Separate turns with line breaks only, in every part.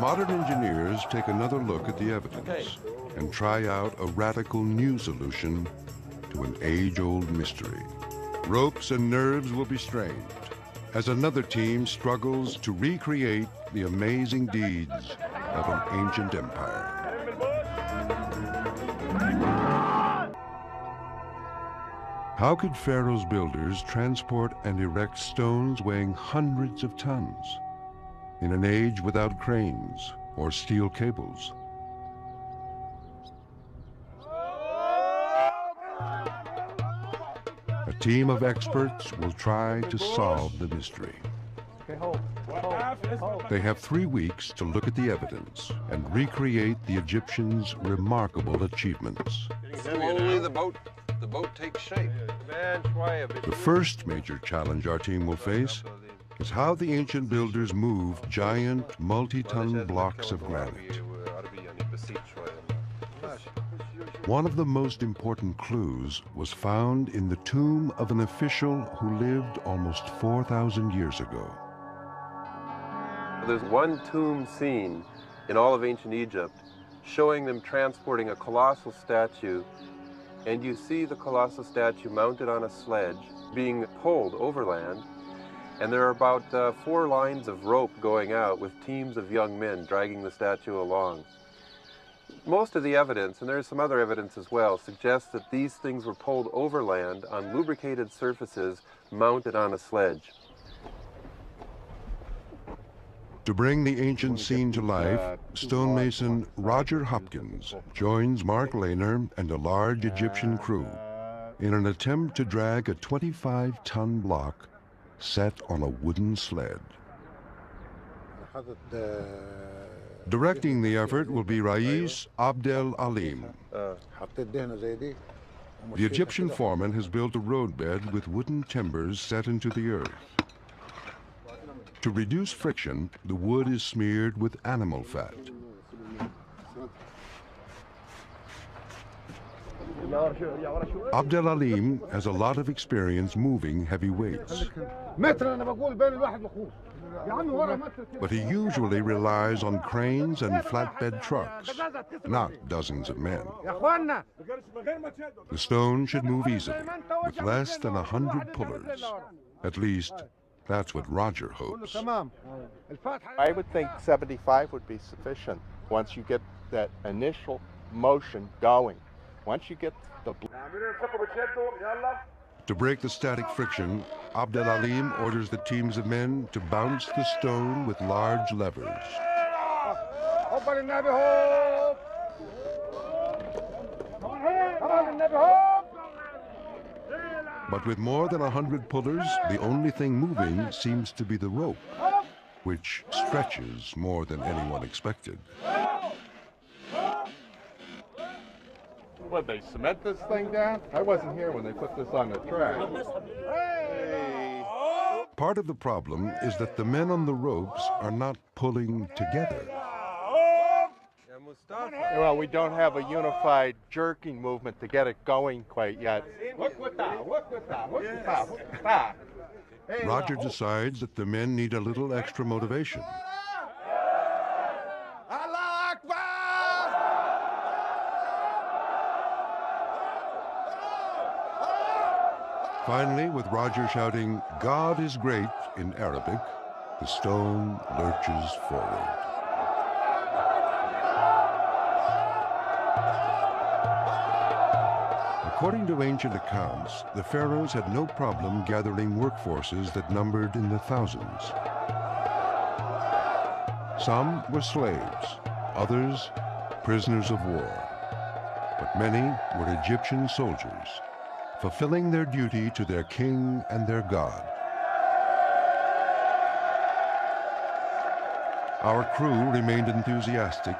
Modern engineers take another look at the evidence and try out a radical new solution to an age-old mystery. Ropes and nerves will be strained as another team struggles to recreate the amazing deeds of an ancient empire. How could Pharaoh's builders transport and erect stones weighing hundreds of tons in an age without cranes or steel cables? A team of experts will try to solve the mystery. They have 3 weeks to look at the evidence and recreate the Egyptians' remarkable achievements.
Slowly the boat takes shape.
The first major challenge our team will face is how the ancient builders moved giant multi-ton blocks of granite. One of the most important clues was found in the tomb of an official who lived almost 4,000 years ago.
There's one tomb scene in all of ancient Egypt showing them transporting a colossal statue, and you see the colossal statue mounted on a sledge being pulled overland, and there are about 4 lines of rope going out with teams of young men dragging the statue along. Most of the evidence, and there's some other evidence as well, suggests that these things were pulled overland on lubricated surfaces mounted on a sledge.
To bring the ancient scene to life, stonemason Roger Hopkins joins Mark Lehner and a large Egyptian crew in an attempt to drag a 25-ton block set on a wooden sled. Directing the effort will be Rais Abdel Alim. The Egyptian foreman has built a roadbed with wooden timbers set into the earth. To reduce friction, the wood is smeared with animal fat. Abdel Alim has a lot of experience moving heavy weights, but he usually relies on cranes and flatbed trucks, not dozens of men. The stone should move easily, with less than 100 pullers. At least, that's what Roger hopes.
I would think 75 would be sufficient once you get that initial motion going. Once you get the...
To break the static friction, Abdel Alim orders the teams of men to bounce the stone with large levers. But with more than 100 pullers, the only thing moving seems to be the rope, which stretches more than anyone expected.
Would they cement this thing down? I wasn't here when they put this on the track.
Part of the problem is that the men on the ropes are not pulling together.
Well, we don't have a unified jerking movement to get it going quite yet.
Roger decides that the men need a little extra motivation. Finally, with Roger shouting, "God is great," in Arabic, the stone lurches forward. According to ancient accounts, the pharaohs had no problem gathering workforces that numbered in the thousands. Some were slaves, others prisoners of war, but many were Egyptian soldiers, fulfilling their duty to their king and their god. Our crew remained enthusiastic,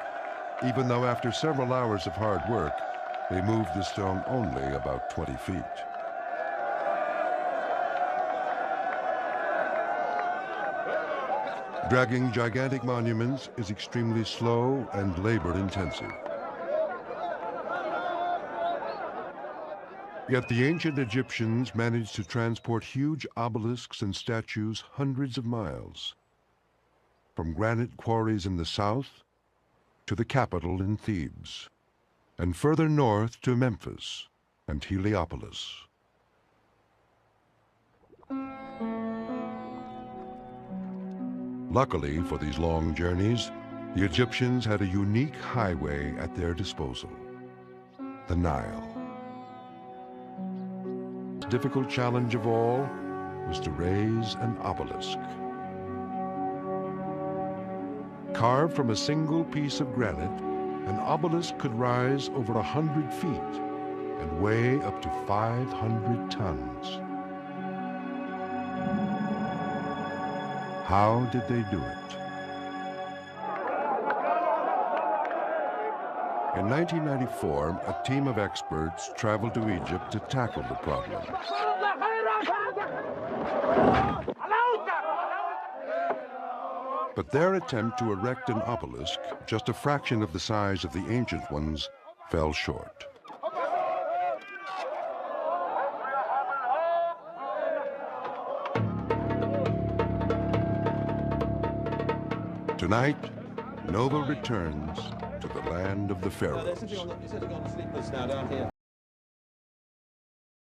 even though after several hours of hard work, they moved the stone only about 20 feet. Dragging gigantic monuments is extremely slow and labor-intensive. Yet the ancient Egyptians managed to transport huge obelisks and statues hundreds of miles. from granite quarries in the south to the capital in Thebes, and further north to Memphis and Heliopolis. Luckily for these long journeys, the Egyptians had a unique highway at their disposal, the Nile. The difficult challenge of all was to raise an obelisk. Carved from a single piece of granite, an obelisk could rise over 100 feet and weigh up to 500 tons. How did they do it? In 1994, a team of experts traveled to Egypt to tackle the problem. But their attempt to erect an obelisk, just a fraction of the size of the ancient ones, fell short. Tonight, Nova returns to the land of the pharaohs.
They're sitting on the sleepers now down here.